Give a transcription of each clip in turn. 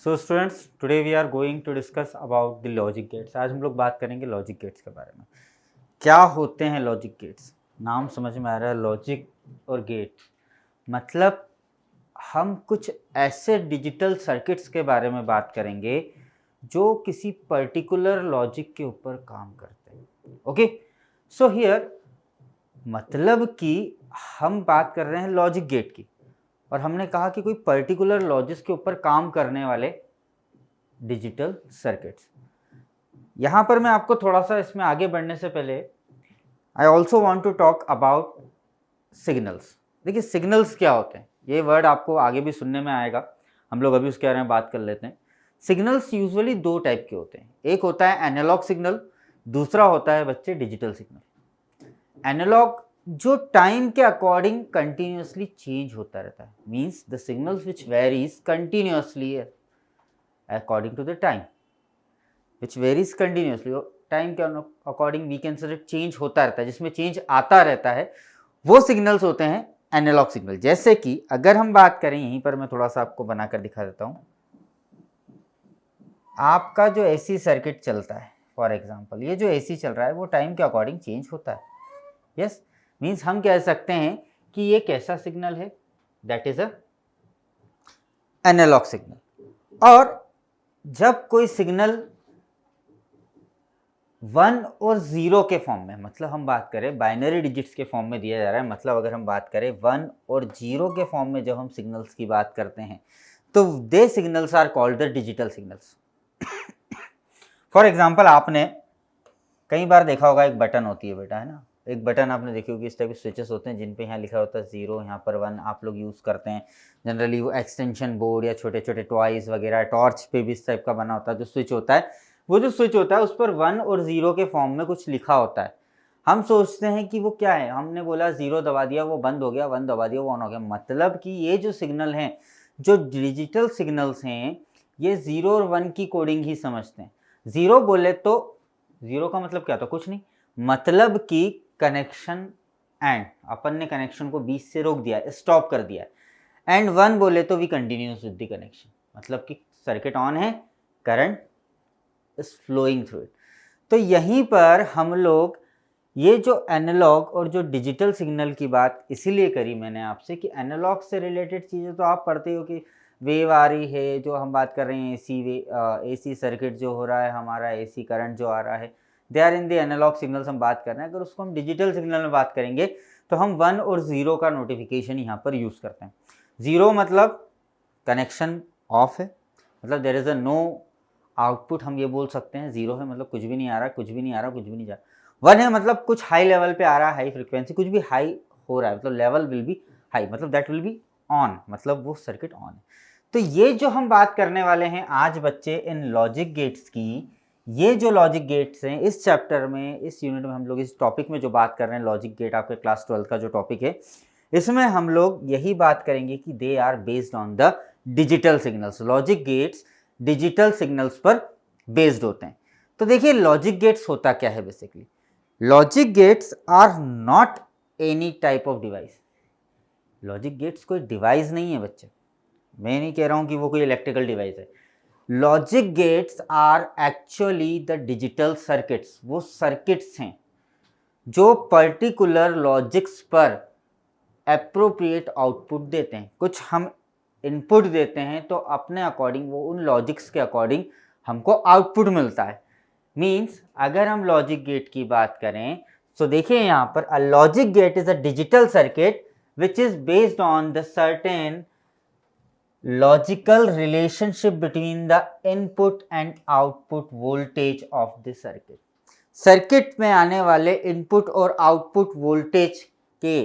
So students, today we are going to discuss about the logic gates. आज हम लोग बात करेंगे लॉजिक गेट्स के बारे में। क्या होते हैं लॉजिक गेट्स? नाम समझ में आ रहा है, लॉजिक और गेट मतलब हम कुछ ऐसे डिजिटल सर्किट्स के बारे में बात करेंगे जो किसी पर्टिकुलर लॉजिक के ऊपर काम करते हैं। ओके, सो हियर मतलब कि हम बात कर रहे हैं लॉजिक गेट की, और हमने कहा कि कोई पर्टिकुलर लॉजिक के ऊपर काम करने वाले डिजिटल सर्किट्स। यहाँ पर मैं आपको थोड़ा सा इसमें आगे बढ़ने से पहले I also want to talk about signals. देखिए सिग्नल्स क्या होते हैं, ये वर्ड आपको आगे भी सुनने में आएगा, हम लोग अभी उसके बारे में बात कर लेते हैं। सिग्नल्स यूजुअली दो टाइप के होते हैं, एक होता है एनालॉग सिग्नल, दूसरा होता है बच्चे डिजिटल सिग्नल। एनालॉग जो टाइम के अकॉर्डिंग कंटिन्यूसली चेंज होता रहता है, means the signals which varies continuously according to the time, which varies continuously, time के according we can say change होता रहता है, जिसमें चेंज आता रहता है, वो सिग्नल्स होते हैं एनालॉग सिग्नल। जैसे कि अगर हम बात करें, यहीं पर मैं थोड़ा सा आपको बनाकर दिखा देता हूं, आपका जो एसी सर्किट चलता है, फॉर एग्जांपल ये जो एसी चल रहा है वो टाइम के अकॉर्डिंग चेंज होता है। यस, मीन्स हम कह सकते हैं कि ये कैसा सिग्नल है, that is a analogue signal. और जब कोई सिग्नल 1 और 0 के फॉर्म में, मतलब हम बात करें बाइनरी डिजिट्स के फॉर्म में दिया जा रहा है, मतलब अगर हम बात करें 1 और 0 के फॉर्म में जब हम सिग्नल्स की बात करते हैं तो they signals are called the digital signals. For example आपने कई बार देखा होगा, एक बटन होती है बेटा, है ना, एक बटन आपने देखी होगी, इस टाइप के स्विचेस होते हैं जिन पे यहाँ लिखा होता है 0, यहाँ पर 1 आप लोग यूज़ करते हैं जनरली। वो एक्सटेंशन बोर्ड या छोटे छोटे टॉयज़ वगैरह, टॉर्च पे भी इस टाइप का बना होता है जो स्विच होता है। वो जो स्विच होता है उस पर 1 और 0 के फॉर्म में कुछ लिखा होता है। हम सोचते हैं कि वो क्या है, हमने बोला 0 दबा दिया वो बंद हो गया, 1 दबा दिया वो ऑन हो गया। मतलब कि ये जो सिग्नल हैं, जो डिजिटल सिग्नल्स हैं, ये 0 और 1 की कोडिंग ही समझते हैं। 0 बोले तो 0 का मतलब क्या होता है, कुछ नहीं, मतलब कि कनेक्शन एंड, अपन ने कनेक्शन को बीच से रोक दिया, स्टॉप कर दिया। एंड 1 बोले तो we continues with the connection, मतलब कि सर्किट ऑन है, current is flowing through it. तो यहीं पर हम लोग ये जो एनालॉग और जो डिजिटल सिग्नल की बात इसीलिए करी मैंने आपसे कि एनालॉग से रिलेटेड चीज़ें तो आप पढ़ते हो कि वेव आ रही है, जो हम बात कर रहे हैं एसी सर्किट जो हो रहा है हमारा, एसी करंट जो आ रहा है, they are in the analog signals हम बात कर रहे हैं। अगर उसको हम डिजिटल सिग्नल में बात करेंगे तो हम 1 और 0 का नोटिफिकेशन यहाँ पर यूज़ करते हैं। 0 मतलब कनेक्शन ऑफ है, मतलब there is a no output, हम ये बोल सकते हैं। 0 है मतलब कुछ भी नहीं आ रहा, कुछ भी नहीं आ रहा, कुछ भी नहीं जा रहा। 1 है मतलब कुछ हाई लेवल पे आ रहा है, हाई फ्रिक्वेंसी, कुछ भी हाई हो रहा है, मतलब लेवल विल बी हाई, मतलब दैट विल बी ऑन, मतलब वो सर्किट ऑन है। तो ये जो हम बात करने वाले हैं आज बच्चे इन लॉजिक गेट्स की, ये जो लॉजिक गेट्स हैं इस चैप्टर में, इस यूनिट में हम लोग इस टॉपिक में जो बात कर रहे हैं, लॉजिक गेट आपके क्लास 12 का जो टॉपिक है, इसमें हम लोग यही बात करेंगे कि they are based on the digital signals. Logic gates digital signals पर बेस्ड होते हैं। तो देखिए लॉजिक गेट्स होता क्या है basically. Logic gates are not any type of device. Logic gates कोई डिवाइस नहीं है बच्चे, मैं नहीं कह रहा हूं कि वो कोई इलेक्ट्रिकल डिवाइस है। Logic gates are actually the digital circuits, वो सर्किट्स हैं जो पर्टिकुलर लॉजिक्स पर एप्रोप्रिएट आउटपुट देते हैं। कुछ हम इनपुट देते हैं तो अपने अकॉर्डिंग वो उन लॉजिक्स के अकॉर्डिंग हमको आउटपुट मिलता है। मीन्स अगर हम लॉजिक गेट की बात करें तो देखिए यहाँ पर a logic gate is a digital circuit which is based on the certain logical relationship between the input and output voltage of the circuit. Circuit में आने वाले इनपुट और आउटपुट वोल्टेज के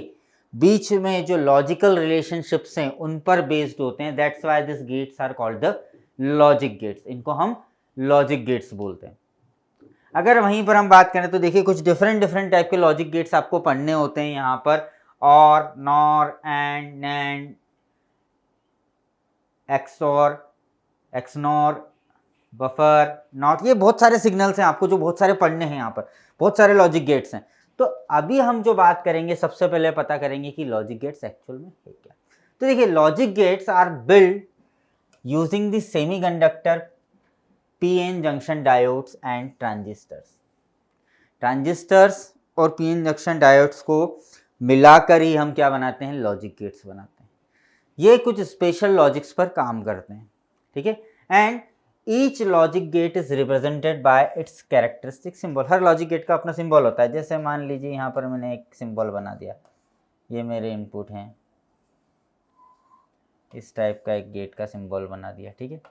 बीच में जो लॉजिकल रिलेशनशिप्स हैं उन पर बेस्ड होते हैं। That's why this gates are called the logic gates, इनको हम लॉजिक गेट्स बोलते हैं। अगर वहीं पर हम बात करें तो देखिए कुछ डिफरेंट टाइप के लॉजिक गेट्स आपको पढ़ने होते हैं यहाँ पर, और, nor, and, NAND, XOR, XNOR, buffer, not, ये बहुत सारे सिग्नल्स हैं आपको जो बहुत सारे पढ़ने हैं, यहाँ पर बहुत सारे लॉजिक गेट्स हैं। तो अभी हम जो बात करेंगे सबसे पहले पता करेंगे कि लॉजिक गेट्स एक्चुअल में है क्या। तो देखिए logic gates are build using the semiconductor PN junction diodes and transistors. Transistors और पीएन जंक्शन डायोड्स को मिलाकर ही हम क्या बनाते हैं, लॉजिक गेट्स बनाते हैं। ये कुछ स्पेशल लॉजिक्स पर काम करते हैं, ठीक है। And each logic gate is represented by its characteristic symbol. हर लॉजिक गेट का अपना सिंबल होता है। जैसे मान लीजिए यहाँ पर मैंने एक सिंबल बना दिया, ये मेरे इनपुट हैं, इस टाइप का एक गेट का सिंबल बना दिया, ठीक है।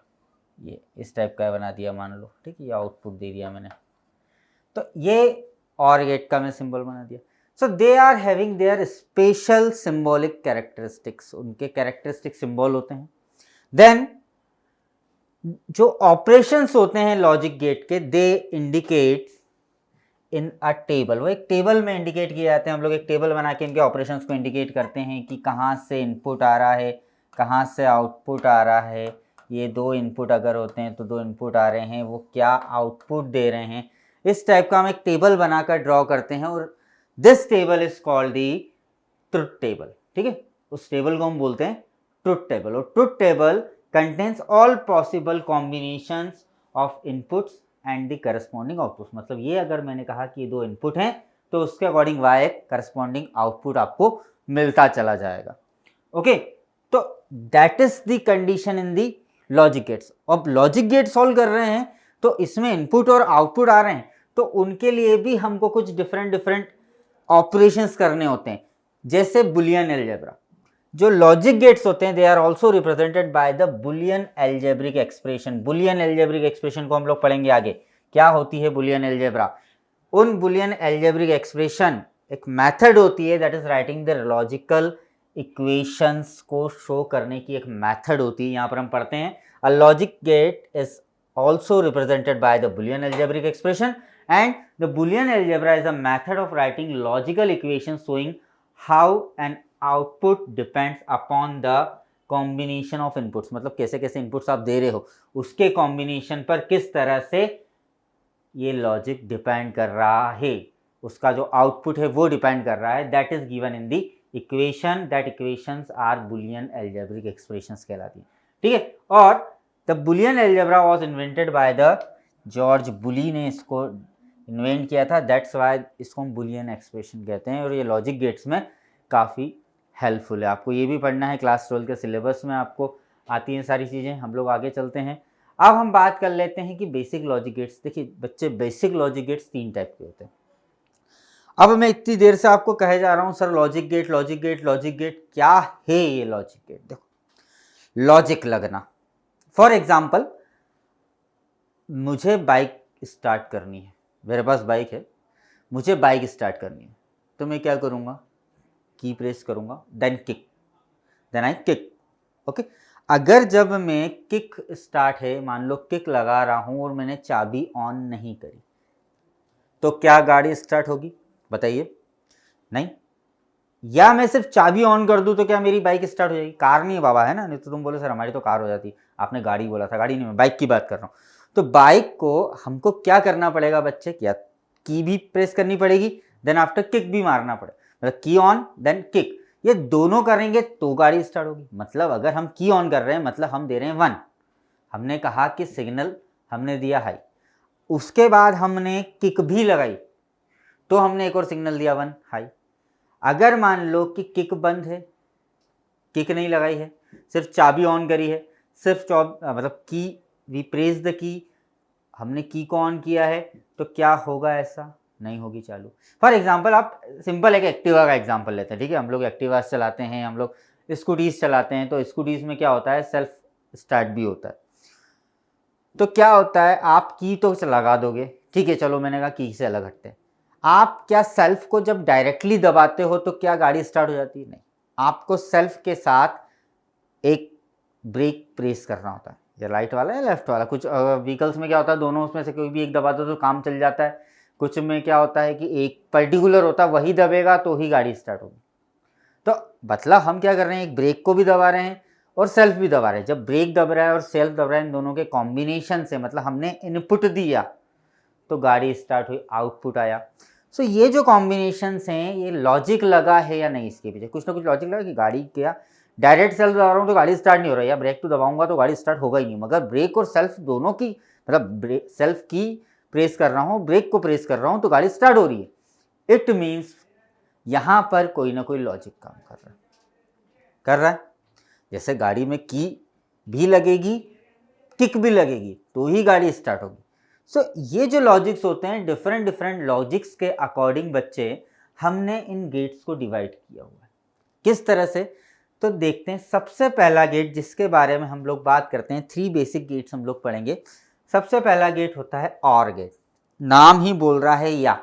ये इस टाइप का बना दिया मान लो, ठीक है, ये आउटपुट दे दिया मैंने। तो ये और गेट का मैं सिंबल बना दिया। So they are having their special symbolic characteristics, उनके कैरेक्टरिस्टिक सिंबल होते हैं। देन जो ऑपरेशंस होते हैं लॉजिक गेट के, they indicate in a table. वो एक टेबल में इंडिकेट किए जाते हैं। हम लोग एक टेबल बना के इनके ऑपरेशंस को इंडिकेट करते हैं कि कहाँ से इनपुट आ रहा है, कहाँ से आउटपुट आ रहा है। ये दो इनपुट अगर होते हैं तो दो इनपुट आ रहे हैं, वो क्या आउटपुट दे रहे हैं। इस टाइप का हम एक टेबल बनाकर ड्रॉ करते हैं और this table is called the truth table, ठीक है। उस टेबल को हम बोलते हैं ट्रुथ टेबल। और truth table contains all possible combinations of inputs and the corresponding output. मतलब ये अगर मैंने कहा कि ये दो इनपुट हैं तो उसके अकॉर्डिंग वाई करस्पॉन्डिंग आउटपुट आपको मिलता चला जाएगा। ओके, तो that is the condition in the logic gates. अब लॉजिक गेट सॉल्व कर रहे हैं तो इसमें इनपुट और आउटपुट आ रहे हैं, तो उनके लिए भी हमको कुछ डिफरेंट ऑपरेशंस करने होते हैं, जैसे बुलियन अलजेब्रा। जो लॉजिक गेट्स होते हैं they are also represented by the Boolean algebraic expression. Boolean algebraic expression को हम लोग पढ़ेंगे आगे, क्या होती है बुलियन अलजेब्रा। उन बुलियन अलजेब्रिक एक्सप्रेशन एक मेथड होती है, that is writing the logical equations को शो करने की एक मेथड होती है। यहाँ पर हम पढ़ते हैं a logic gate is also represented by the Boolean algebraic expression and the Boolean algebra is a method of writing logical equations showing how an output depends upon the combination of inputs। मतलब कैसे कैसे inputs आप दे रहे हो उसके combination पर किस तरह से ये logic depend कर रहा है, उसका जो output है वो depend कर रहा है। that is given in the equation, that equations are Boolean algebraic expressions कहलाती है, ठीक है। और the Boolean algebra was invented by the George Boole ने इसको इन्वेंट किया था, दैट्स वाई इसको हम बुलियन एक्सप्रेशन कहते हैं। और ये लॉजिक गेट्स में काफ़ी हेल्पफुल है। आपको ये भी पढ़ना है, क्लास 12 के सिलेबस में आपको आती हैं सारी चीज़ें। हम लोग आगे चलते हैं। अब हम बात कर लेते हैं कि बेसिक लॉजिक गेट्स। देखिए बच्चे, बेसिक लॉजिक गेट्स 3 टाइप के होते हैं। अब मैं इतनी देर से आपको कहे जा रहा हूँ sir logic gate logic gate logic gate, क्या है ये लॉजिक गेट। देखो, लॉजिक लगना, फॉर एग्जाम्पल मुझे बाइक स्टार्ट करनी है, मेरे पास बाइक है, मुझे बाइक स्टार्ट करनी है, तो मैं क्या करूँगा, की प्रेस करूँगा, then kick, then I kick. Okay, अगर जब मैं किक स्टार्ट है, मान लो किक लगा रहा हूँ और मैंने चाबी ऑन नहीं करी, तो क्या गाड़ी स्टार्ट होगी, बताइए? नहीं। या मैं सिर्फ चाबी ऑन कर दूँ तो क्या मेरी बाइक स्टार्ट हो जाएगी? कार नहीं है बाबा, है ना, नहीं तो तुम बोले सर हमारी तो कार हो जाती। आपने गाड़ी बोला था, गाड़ी नहीं, मैं बाइक की बात कर रहा हूँ। तो बाइक को हमको क्या करना पड़ेगा बच्चे, क्या की भी प्रेस करनी पड़ेगी, देन आफ्टर किक भी मारना पड़ेगा। मतलब की ऑन देन किक, ये दोनों करेंगे तो गाड़ी स्टार्ट होगी। मतलब अगर हम की ऑन कर रहे हैं मतलब हम दे रहे हैं 1, हमने कहा कि सिग्नल हमने दिया हाई, उसके बाद हमने किक भी लगाई तो हमने एक और सिग्नल दिया 1 हाई। अगर मान लो कि किक बंद है, किक नहीं लगाई है, सिर्फ चाबी ऑन करी है, सिर्फ मतलब की वी प्रेस द की, हमने की को ऑन किया है, तो क्या होगा, ऐसा नहीं होगी चालू। फॉर एग्जांपल आप सिंपल एक एक्टिवा का एग्जांपल लेते हैं, ठीक है। हम लोग एक्टिवा चलाते हैं, हम लोग स्कूटीज चलाते हैं, तो स्कूटीज में क्या होता है, सेल्फ स्टार्ट भी होता है। तो क्या होता है, आप की तो लगा दोगे, ठीक है, चलो मैंने कहा की से अलग हटते हैं। आप क्या सेल्फ को जब डायरेक्टली दबाते हो तो क्या गाड़ी स्टार्ट हो जाती है? नहीं, आपको सेल्फ के साथ एक ब्रेक प्रेस करना होता है, या राइट वाला या लेफ्ट वाला। कुछ व्हीकल्स में क्या होता है, दोनों उसमें से कोई भी एक दबा दो तो काम चल जाता है। कुछ में क्या होता है कि एक पर्टिकुलर होता है, वही दबेगा तो ही गाड़ी स्टार्ट होगी। तो मतलब हम क्या कर रहे हैं, एक ब्रेक को भी दबा रहे हैं और सेल्फ भी दबा रहे हैं। जब ब्रेक दब रहा है और सेल्फ दब रहा है, इन दोनों के कॉम्बिनेशन से, मतलब हमने इनपुट दिया तो गाड़ी स्टार्ट हुई, आउटपुट आया। सो ये जो कॉम्बिनेशंस हैं ये लॉजिक लगा है या नहीं, इसके पीछे कुछ ना कुछ लॉजिक लगा कि गाड़ी क्या डायरेक्ट सेल्फ दबा रहा हूँ तो गाड़ी स्टार्ट नहीं हो रहा है, या ब्रेक तो दबाऊंगा तो गाड़ी स्टार्ट होगा ही नहीं। मगर ब्रेक और सेल्फ दोनों की, मतलब सेल्फ की प्रेस कर रहा हूँ, ब्रेक को प्रेस कर रहा हूँ तो गाड़ी स्टार्ट हो रही है। इट मीन्स यहाँ पर कोई ना कोई लॉजिक काम कर रहा है। जैसे गाड़ी में की भी लगेगी, किक भी लगेगी तो ही गाड़ी स्टार्ट होगी। सो ये जो लॉजिक्स होते हैं, डिफरेंट डिफरेंट लॉजिक्स के अकॉर्डिंग बच्चे हमने इन गेट्स को डिवाइड किया हुआ है। किस तरह से, तो देखते हैं। सबसे पहला गेट जिसके बारे में हम लोग बात करते हैं, 3 बेसिक गेट्स हम लोग पढ़ेंगे। सबसे पहला गेट होता है और गेट। नाम ही बोल रहा है या,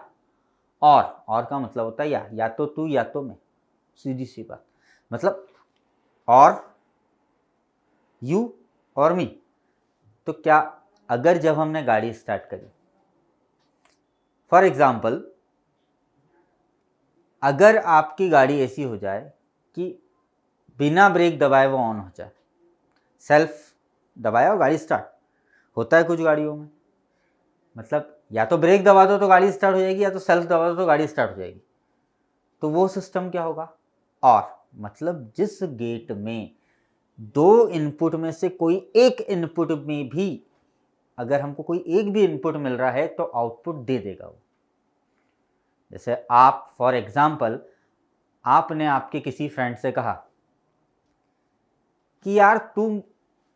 और का मतलब होता है या तो तू या तो मैं, सीधी सी बात। मतलब और यू और मी। तो क्या अगर जब हमने गाड़ी स्टार्ट करी, फॉर एग्जाम्पल अगर आपकी गाड़ी ऐसी हो जाए कि बिना ब्रेक दबाए वो ऑन हो जाए, सेल्फ दबाया और गाड़ी स्टार्ट होता है कुछ गाड़ियों में, मतलब या तो ब्रेक दबा दो तो गाड़ी स्टार्ट हो जाएगी, या तो सेल्फ दबा दो तो गाड़ी स्टार्ट हो जाएगी। तो वो सिस्टम क्या होगा, और मतलब जिस गेट में 2 इनपुट में से कोई एक इनपुट में भी अगर हमको कोई एक भी इनपुट मिल रहा है तो आउटपुट दे देगा वो। जैसे आप फॉर एग्जाम्पल आपने आपके किसी फ्रेंड से कहा कि यार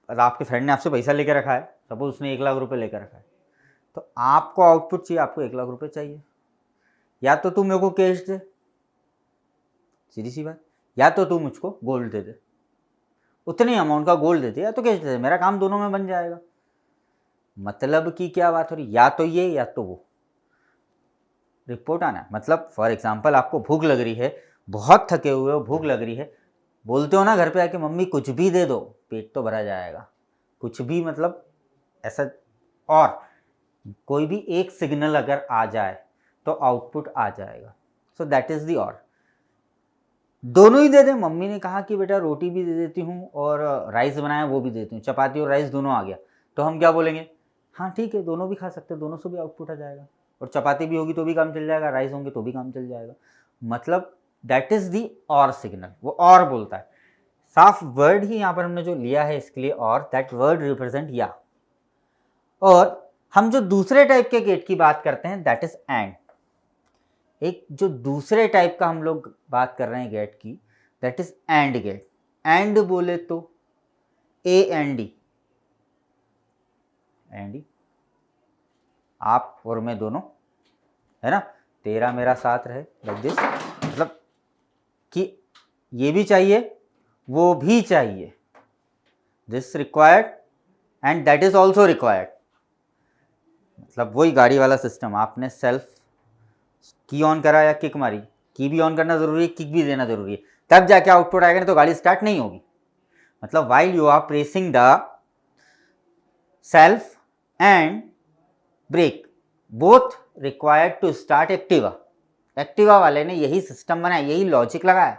आपके फ्रेंड ने आपसे पैसा लेकर रखा है, सपोज उसने 1 लाख रुपए लेकर रखा है, तो आपको आउटपुट चाहिए, आपको 1 लाख रुपए चाहिए। या तो तू मेरे को कैश दे, सीधी सी बात, या तो तू मुझको गोल्ड दे दे, उतने अमाउंट का गोल्ड दे दे या तो कैश दे दे, मेरा काम दोनों में बन जाएगा। मतलब कि क्या बात हो रही, या तो ये या तो वो, रिपोर्ट आना। मतलब फॉर एग्जांपल आपको भूख लग रही है, बहुत थके हुए हो, भूख लग रही है, बोलते हो ना घर पे आके मम्मी कुछ भी दे दो, पेट तो भरा जाएगा, कुछ भी मतलब ऐसा। और कोई भी एक सिग्नल अगर आ जाए तो आउटपुट आ जाएगा। सो दैट इज दी और। दोनों ही दे दें, मम्मी ने कहा कि बेटा रोटी भी दे देती हूँ और राइस बनाया वो भी देती हूँ, चपाती और राइस दोनों आ गया, तो हम क्या बोलेंगे, हाँ ठीक है दोनों भी खा सकते हैं, दोनों से भी आउटपुट आ जाएगा, और चपाती भी होगी तो भी काम चल जाएगा, राइस होंगे तो भी काम चल जाएगा। मतलब दैट इज दी और सिग्नल, वो और बोलता है। साफ वर्ड ही यहाँ पर हमने जो लिया है इसके लिए और, दैट वर्ड रिप्रेजेंट या। और हम जो दूसरे टाइप के गेट की बात करते हैं दैट इज एंड। एक जो दूसरे टाइप का हम लोग बात कर रहे हैं गेट की, that is and gate. And बोले तो ए एंड डी, एंड आप और मैं दोनों, है ना, तेरा मेरा साथ रहे, लाइक दिस। मतलब कि ये भी चाहिए वो भी चाहिए, this required and that is also required. मतलब वही गाड़ी वाला सिस्टम, आपने सेल्फ की ऑन करा या किक मारी, की भी ऑन करना जरूरी है, किक भी देना जरूरी है, तब जाके आउटपुट आएगा, नहीं तो गाड़ी स्टार्ट नहीं होगी। मतलब while you are pressing the self and brake both required to start Activa. Activa वाले ने यही सिस्टम बनाया, यही लॉजिक लगाया,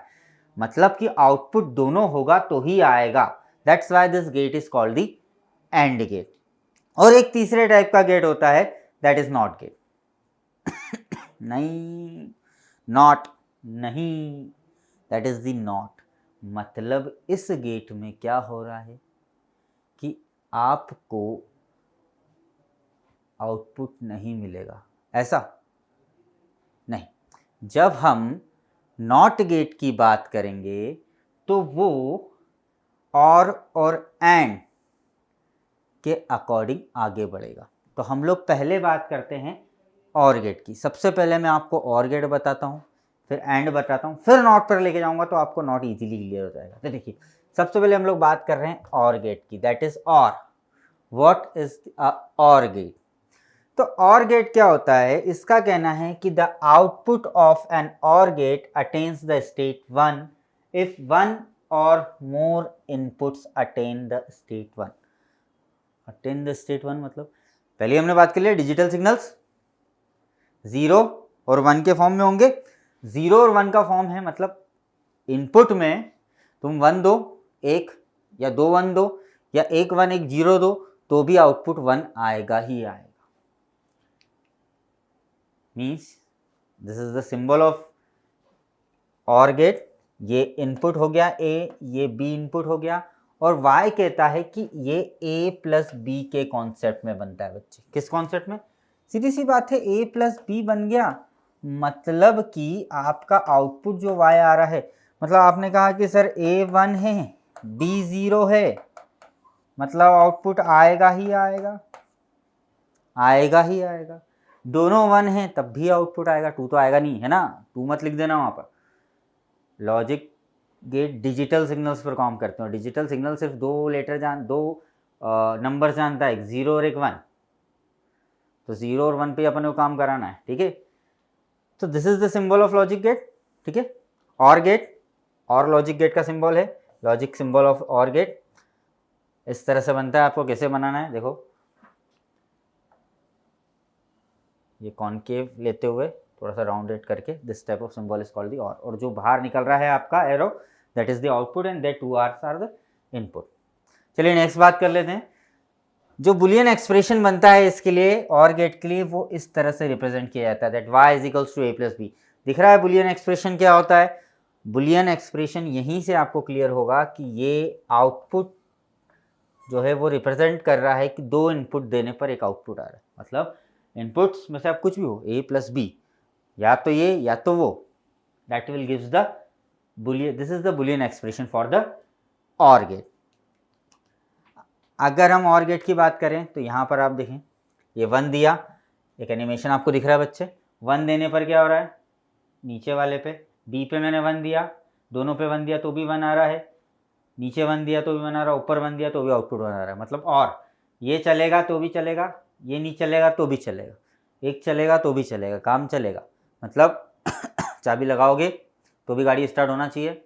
मतलब कि आउटपुट दोनों होगा तो ही आएगा। That's why this gate is called the and gate. और एक तीसरे टाइप का गेट होता है दैट इज नॉट गेट। नहीं, नॉट नहीं, दैट इज द नॉट। मतलब इस गेट में क्या हो रहा है कि आपको आउटपुट नहीं मिलेगा, ऐसा नहीं। जब हम नॉट गेट की बात करेंगे तो वो और एंड के अकॉर्डिंग आगे बढ़ेगा। तो हम लोग पहले बात करते हैं और गेट की। सबसे पहले मैं आपको और गेट बताता हूँ, फिर एंड बताता हूँ, फिर नॉट पर लेके जाऊंगा तो आपको नॉट इजीली क्लियर हो जाएगा। तो देखिए सबसे पहले हम लोग बात कर रहे हैं और गेट की, दैट इज और। व्हाट इज और गेट? तो और गेट क्या होता है, इसका कहना है कि the output of an OR gate attains the state 1 if 1 or more inputs attain the state 1। Attain the state 1 मतलब पहले हमने बात कर लिया डिजिटल सिग्नल्स 0 और 1 के फॉर्म में होंगे। 0 और 1 का फॉर्म है, मतलब इनपुट में तुम 1 दो 1 या 2 1 दो या 1 1 1 0 दो तो भी आउटपुट 1 आएगा ही आएगा। Means this is the symbol of or gate. ये इनपुट हो गया A, ये B इनपुट हो गया, और Y कहता है कि ये A प्लस B के कॉन्सेप्ट में बनता है बच्चे। किस कॉन्सेप्ट में? सीधी सी बात है, A प्लस B बन गया, मतलब कि आपका आउटपुट जो Y आ रहा है, मतलब आपने कहा कि सर A 1 है B 0 है, मतलब आउटपुट आएगा ही आएगा, आएगा ही आएगा। दोनों 1 हैं तब भी आउटपुट आएगा, 2 तो आएगा नहीं, है ना, 2 मत लिख देना वहाँ पर। लॉजिक गेट डिजिटल सिग्नल्स पर काम करते हैं, डिजिटल सिग्नल सिर्फ दो नंबर जानता है, एक 0 और एक 1, तो 0 और 1 पे अपन को काम कराना है, ठीक है। तो this is the symbol of logic gate, ठीक है। Or gate, or logic gate का सिंबल है, logic symbol of or gate इस तरह से बनता है। आपको कैसे बनाना है, देखो, ये कॉनकेव लेते हुए थोड़ा सा राउंडेड करके, this type of symbol is called the or, और जो बाहर निकल रहा है आपका arrow, that is the output and that 2 arcs are the input. चलिए नेक्स्ट बात कर लेते हैं। जो बुलियन एक्सप्रेशन बनता है इसके लिए, और गेट के लिए, वो इस तरह से रिप्रेजेंट किया जाता है, that y is equals to a plus B. दिख रहा है बुलियन एक्सप्रेशन क्या होता है? बुलियन एक्सप्रेशन यहीं से आपको क्लियर होगा कि ये आउटपुट जो है वो रिप्रेजेंट कर रहा है कि 2 इनपुट देने पर एक आउटपुट आ रहा है, मतलब इनपुट्स में से आप कुछ भी हो, a प्लस बी, या तो ये या तो वो, that will gives the Boolean, this is the Boolean expression for the और गेट। अगर हम और गेट की बात करें तो यहाँ पर आप देखें, ये 1 दिया, एक एनिमेशन आपको दिख रहा है बच्चे, 1 देने पर क्या हो रहा है, नीचे वाले पे B पे मैंने 1 दिया, दोनों पे 1 दिया तो भी 1 आ रहा है, नीचे 1 दिया तो भी 1 आ रहा है, ऊपर 1 दिया तो भी आउटपुट 1 आ रहा है, मतलब और ये चलेगा तो भी चलेगा, ये नहीं चलेगा तो भी चलेगा, एक चलेगा तो भी चलेगा, काम चलेगा, मतलब चाबी लगाओगे तो भी गाड़ी स्टार्ट होना चाहिए,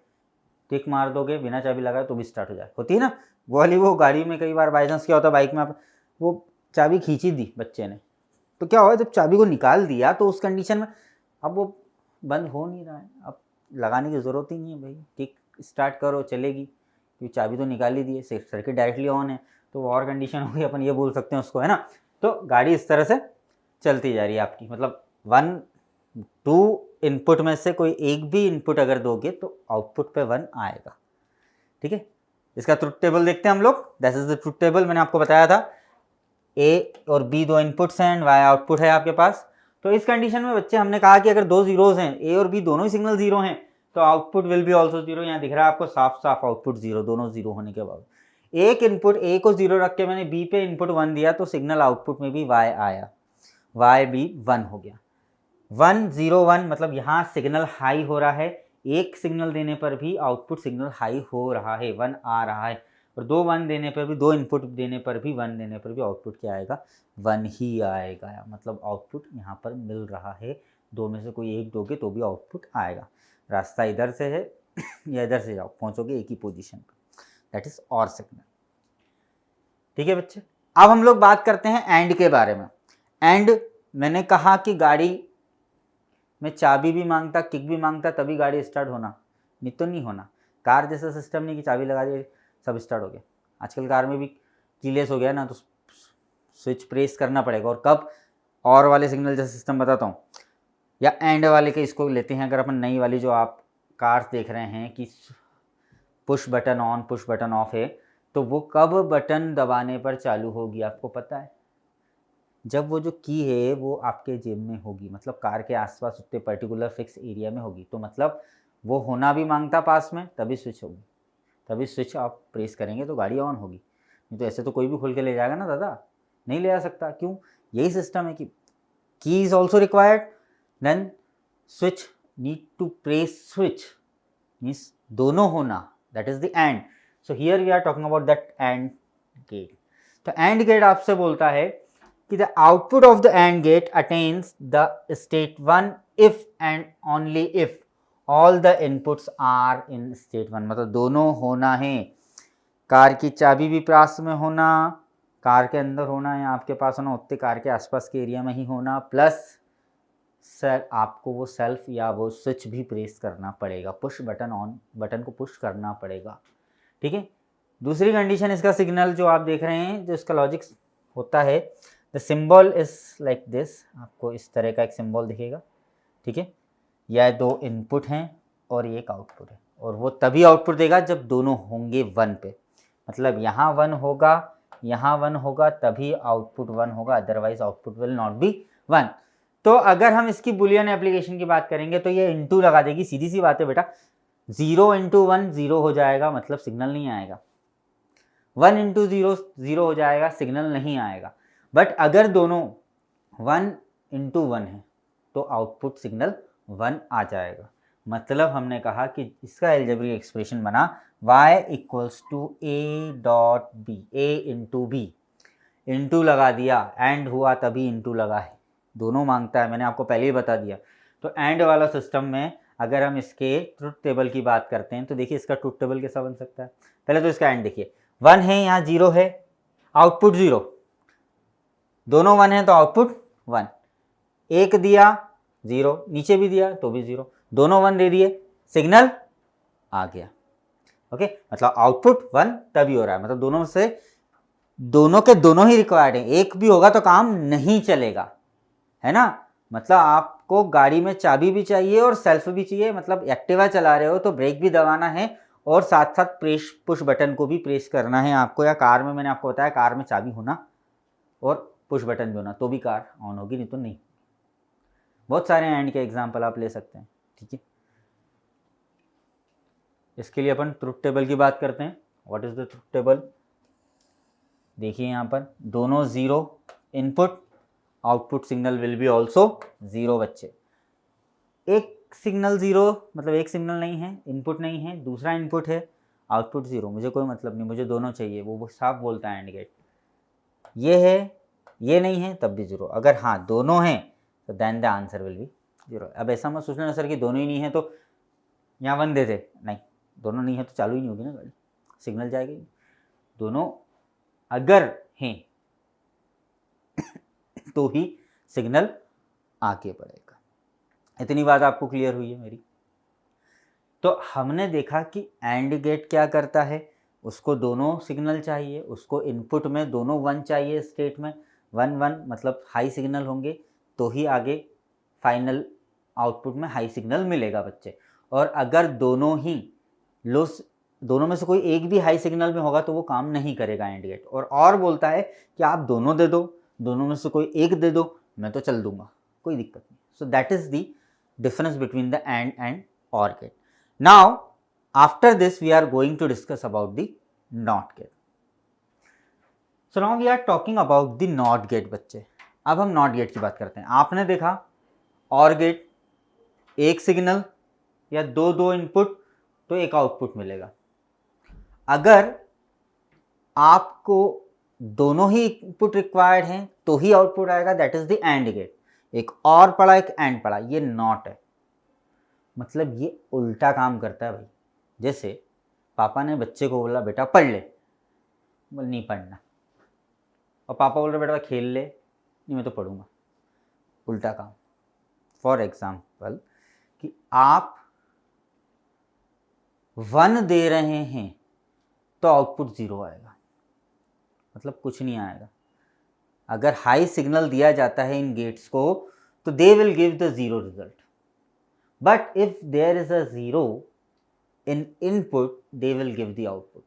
टिक मार दोगे बिना चाबी लगाए तो भी स्टार्ट हो जाए, होती है ना वो गाड़ी में कई बार बाई चांस क्या होता है, बाइक में आप वो चाबी खींची दी बच्चे ने, तो क्या हुआ, जब चाबी को निकाल दिया तो उस कंडीशन में अब वो बंद हो नहीं रहा है, अब लगाने की ज़रूरत ही नहीं है भाई, टिक स्टार्ट करो चलेगी, क्योंकि चाबी तो निकाल ही दी है, सर्किट डायरेक्टली ऑन है, तो वो और कंडीशन हो गई, अपन ये बोल सकते हैं उसको, है ना। तो गाड़ी इस तरह से चलती जा रही है आपकी, मतलब 1 2 इनपुट में से कोई एक भी इनपुट अगर दोगे तो आउटपुट पे 1 आएगा, ठीक है। इसका ट्रुथ टेबल देखते हैं हम लोग, this is the truth table, मैंने आपको बताया था A और B 2 इनपुट्स हैं एंड Y आउटपुट है आपके पास। तो इस कंडीशन में बच्चे हमने कहा कि अगर 2 जीरोज हैं, A और B दोनों ही सिग्नल 0 हैं, तो आउटपुट विल बी ऑल्सो 0। यहाँ दिख रहा है आपको साफ साफ आउटपुट 0, दोनों 0 होने के बाद एक इनपुट A को 0 रख के मैंने B पे इनपुट 1 दिया, तो सिग्नल आउटपुट में भी Y आया, Y भी 1 हो गया, 1 0 1, मतलब यहाँ सिग्नल हाई हो रहा है, एक सिग्नल देने पर भी आउटपुट सिग्नल हाई हो रहा है, 1 आ रहा है, और 2 1 देने पर भी, 2 इनपुट देने पर भी, 1 देने पर भी आउटपुट क्या आएगा, 1 ही आएगा, मतलब आउटपुट यहाँ पर मिल रहा है, 2 में से कोई एक दोगे तो भी आउटपुट आएगा, रास्ता इधर से है या इधर से जाओ पहुँचोगे एक ही पोजीशन पर, दैट इज और सिग्नल, ठीक है बच्चे। अब हम लोग बात करते हैं एंड के बारे में। एंड मैंने कहा कि गाड़ी में चाबी भी मांगता, किक भी मांगता, तभी गाड़ी स्टार्ट होना, नहीं तो नहीं होना। कार जैसा सिस्टम नहीं कि चाबी लगा दी सब स्टार्ट हो गया, आजकल कार में भी कीलेस हो गया ना, तो स्विच प्रेस करना पड़ेगा, और कब, और वाले सिग्नल जैसा सिस्टम बताता हूँ, या एंड वाले के इसको लेते हैं। अगर अपन नई वाली जो आप कार्स देख रहे हैं कि push button on push button of है, तो वो कब बटन दबाने पर चालू होगी आपको पता है? जब वो जो की है वो आपके जेब में होगी, मतलब कार के आसपास उतने पर्टिकुलर फिक्स एरिया में होगी, तो मतलब वो होना भी मांगता पास में, तभी स्विच होगी, तभी स्विच आप प्रेस करेंगे तो गाड़ी ऑन होगी, नहीं तो ऐसे तो कोई भी खोल के ले जाएगा ना दादा, नहीं ले आ सकता। क्यों? यही सिस्टम है कि key is also required, then switch need to press switch, means दोनों होना, that is the and. So here we are talking about that and gate. तो एंड गेट आपसे बोलता है कि the output of the AND gate attains the state 1 if and only if all the inputs are in state 1, मतलब दोनों होना है, car की चाबी भी पास में होना, कार के अंदर होना या आपके पास होना, उतने कार के आसपास के एरिया में ही होना, प्लस सर आपको वो सेल्फ या वो स्विच भी प्रेस करना पड़ेगा, पुश बटन ऑन बटन को पुश करना पड़ेगा, ठीक है। दूसरी कंडीशन, इसका सिग्नल जो आप देख रहे हैं, जो इसका लॉजिक होता है, the symbol is like this, आपको इस तरह का एक सिम्बॉल दिखेगा, ठीक है, यह दो इनपुट हैं और ये एक आउटपुट है, और वो तभी आउटपुट देगा जब दोनों होंगे 1 पे, मतलब यहाँ 1 होगा, यहाँ 1 होगा, तभी आउटपुट 1 होगा, otherwise output will not be 1। तो अगर हम इसकी बुलियन एप्लीकेशन की बात करेंगे तो ये इनटू लगा देगी, सीधी सी बात है बेटा, 0 इंटू 1 0 हो जाएगा, मतलब सिग्नल नहीं आएगा। 1 इंटू 0 0 हो जाएगा, सिग्नल नहीं आएगा। बट अगर दोनों 1 इंटू 1 है तो आउटपुट सिग्नल 1 आ जाएगा। मतलब हमने कहा कि इसका एल्जेब्रिक एक्सप्रेशन बना y equals to a dot B, a into B, into लगा दिया, एंड हुआ तभी इंटू लगा है, दोनों मांगता है, मैंने आपको पहले ही बता दिया। तो एंड वाला सिस्टम में अगर हम इसके ट्रुथ टेबल की बात करते हैं तो देखिए इसका ट्रुथ टेबल कैसा बन सकता है। पहले तो इसका एंड देखिए, 1 है, यहाँ 0 है, आउटपुट 0, दोनों 1 है तो आउटपुट 1, एक दिया 0, नीचे भी दिया तो भी 0, दोनों 1 दे दिए, सिग्नल आ गया। ओके, मतलब आउटपुट 1 तभी हो रहा है, मतलब दोनों से दोनों के दोनों ही रिक्वायर्ड है, एक भी होगा तो काम नहीं चलेगा, है ना। मतलब आपको गाड़ी में चाबी भी चाहिए और सेल्फ भी चाहिए, मतलब एक्टिवा चला रहे हो तो ब्रेक भी दबाना है और साथ साथ पुश बटन को भी प्रेस करना है आपको, या कार में मैंने आपको बताया कार में चाबी होना और पुश बटन भी होना तो भी कार ऑन होगी, नहीं तो नहीं। बहुत सारे एंड के एग्जाम्पल आप ले सकते हैं, ठीक है। इसके लिए अपन ट्रुथ टेबल की बात करते हैं। What is the truth table? देखिए यहाँ पर दोनों 0 input, output signal will be also 0 बच्चे। एक सिग्नल 0 मतलब एक सिग्नल नहीं है, इनपुट नहीं है, दूसरा इनपुट है, आउटपुट 0, मुझे कोई मतलब नहीं, मुझे दोनों चाहिए, वो साफ बोलता है एंड गेट। ये है, ये नहीं है तब भी 0, अगर हाँ दोनों हैं तो then the answer will be 0। अब ऐसा मत सोचना सर कि दोनों ही नहीं है तो यहाँ 1 दे दे, नहीं, दोनों नहीं है तो चालू ही नहीं होगी ना गाड़ी, सिग्नल जाएगी। दोनों अगर हैं तो ही सिग्नल आगे बढ़ेगा। इतनी बात आपको क्लियर हुई है मेरी? तो हमने देखा कि एंड गेट क्या करता है, उसको दोनों सिग्नल चाहिए, उसको इनपुट में दोनों 1 चाहिए, स्टेट में 1 1 मतलब हाई सिग्नल होंगे तो ही आगे फाइनल आउटपुट में हाई सिग्नल मिलेगा बच्चे। और अगर दोनों ही लो, दोनों में से कोई एक भी हाई सिग्नल में होगा तो वो काम नहीं करेगा एंड गेट, और बोलता है कि आप दोनों दे दो, दोनों में से कोई एक दे दो, मैं तो चल दूंगा, कोई दिक्कत नहीं। So that is the difference between the end और gate. Now, after this, we are going to discuss about the NOT gate. So now we are talking about the NOT gate बच्चे। अब हम NOT gate की बात करते हैं। आपने देखा OR gate, एक सिग्नल या दो इनपुट तो एक आउटपुट मिलेगा। अगर आपको दोनों ही इनपुट रिक्वायर्ड हैं तो ही आउटपुट आएगा, that is the and gate. एक OR पढ़ा, एक एंड पढ़ा, ये NOT है, मतलब ये उल्टा काम करता है भाई। जैसे पापा ने बच्चे को बोला बेटा पढ़ ले, बोल नहीं पढ़ना, और पापा बोल रहे बेटा खेल ले, नहीं मैं तो पढ़ूंगा, उल्टा काम। फॉर एग्जाम्पल कि आप 1 दे रहे हैं तो आउटपुट 0 आएगा, मतलब कुछ नहीं आएगा। अगर हाई सिग्नल दिया जाता है इन गेट्स को तो they will give the 0 result, but if there is a 0 in input they will give the output.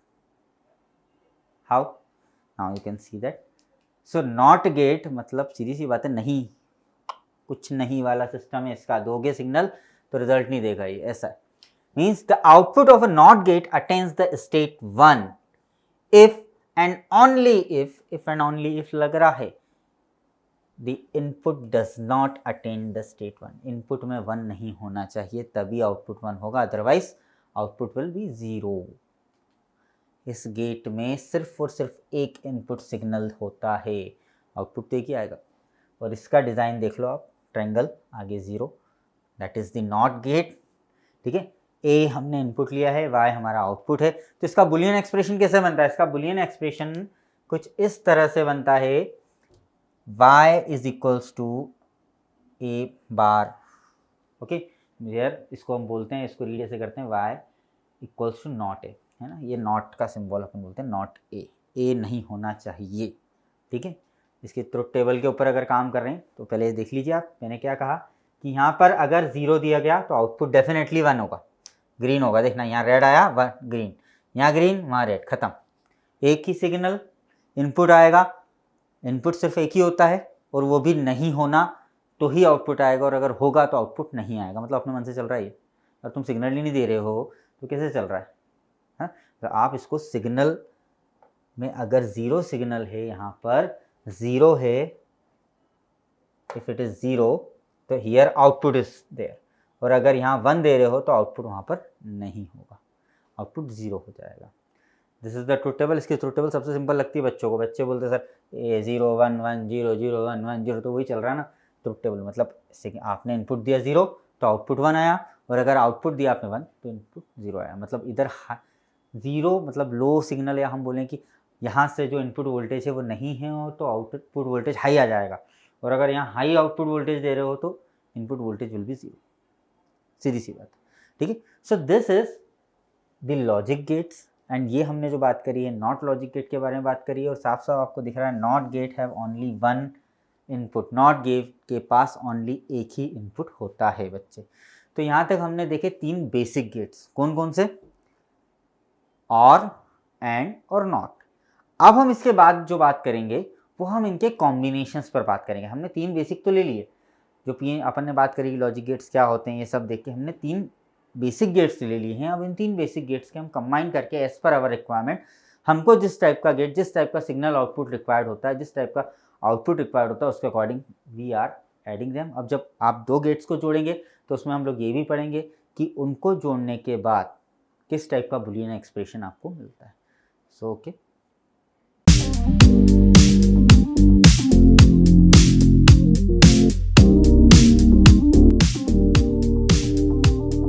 How? Now you can see that. So NOT gate मतलब सीधी सी बात है, नहीं, कुछ नहीं वाला सिस्टम है इसका, दोगे सिग्नल तो रिजल्ट नहीं देगा ये, ऐसा means the output of a NOT gate attains the state 1 if and only if लग रहा है The input does not attain the state 1. Input में 1 नहीं होना चाहिए तभी आउटपुट 1 होगा, अदरवाइज आउटपुट विल बी 0। इस गेट में सिर्फ और सिर्फ एक इनपुट सिग्नल होता है, आउटपुट तो एक ही आएगा। और इसका डिज़ाइन देख लो आप, ट्रायंगल, आगे 0, that is the not gate, ठीक है। ए हमने इनपुट लिया है, वाई हमारा आउटपुट है। तो इसका बुलियन एक्सप्रेशन कैसे बनता है? इसका बुलियन एक्सप्रेशन कुछ इस तरह से बनता है, y is equals to a bar, okay, इसको हम बोलते हैं, इसको रीड ऐसे करते हैं, y equals to not A, है ना, ये नॉट का सिंबल अपन बोलते हैं, नॉट ए नहीं होना चाहिए, ठीक है। इसके ट्रुथ टेबल के ऊपर अगर काम कर रहे हैं तो पहले देख लीजिए आप, मैंने क्या कहा कि यहाँ पर अगर 0 दिया गया तो आउटपुट डेफिनेटली 1 होगा, ग्रीन होगा। देखना यहाँ रेड आया, ग्रीन, यहाँ ग्रीन, वहाँ रेड, खत्म। एक ही सिग्नल इनपुट आएगा, इनपुट सिर्फ एक ही होता है, और वो भी नहीं होना तो ही आउटपुट आएगा, और अगर होगा तो आउटपुट नहीं आएगा। मतलब अपने मन से चल रहा है ये, और तुम सिग्नल ही नहीं दे रहे हो तो कैसे चल रहा है? हाँ, तो आप इसको सिग्नल में अगर 0 सिग्नल है, यहाँ पर 0 है, इफ इट इज 0 तो हियर आउटपुट इज देयर, और अगर यहाँ 1 दे रहे हो तो आउटपुट वहाँ पर नहीं होगा, आउटपुट 0 हो जाएगा। This is the truth table. इसकी ट्रुथ टेबल सबसे सिंपल लगती है बच्चों को। बच्चे बोलते हैं सर ये 0 1 1 0 0 1 1 0, तो वही चल रहा है ना ट्रुथ टेबल। मतलब आपने इनपुट दिया 0 तो आउटपुट 1 आया, और अगर आउटपुट दिया आपने 1 तो इनपुट 0 आया। मतलब इधर 0 मतलब लो सिग्नल, या हम बोलें कि यहाँ से जो इनपुट वोल्टेज है वो नहीं है, और तो आउटपुट वोल्टेज हाई आ जाएगा, और अगर यहाँ हाई आउटपुट वोल्टेज दे रहे हो तो इनपुट वोल्टेज विल बी 0। सीधी सी बात, ठीक है। So this is the logic gets, and ये हमने जो बात करी है नॉट लॉजिक गेट के बारे में बात करी है, और साफ साफ आपको दिख रहा है not gate have only 1 input. Not gate के पास ओनली एक ही इनपुट होता है बच्चे। तो यहाँ तक हमने देखे 3 बेसिक गेट्स, कौन कौन से? और, एंड और नॉट। अब हम इसके बाद जो बात करेंगे वो हम इनके कॉम्बिनेशंस पर बात करेंगे। हमने 3 बेसिक तो ले लिए, जो अपन ने बात करी लॉजिक गेट्स क्या होते हैं ये सब देख के हमने 3 बेसिक गेट्स ले लिए हैं। अब इन 3 बेसिक गेट्स के हम कंबाइन करके एज पर आवर रिक्वायरमेंट, हमको जिस टाइप का गेट, जिस टाइप का सिग्नल आउटपुट रिक्वायर्ड होता है, जिस टाइप का आउटपुट रिक्वायर्ड होता है, उसके according we are adding them. अब जब आप 2 गेट्स को जोड़ेंगे तो उसमें हम लोग ये भी पढ़ेंगे कि उनको जोड़ने के बाद किस टाइप का बुलियन एक्सप्रेशन आपको मिलता है। So okay.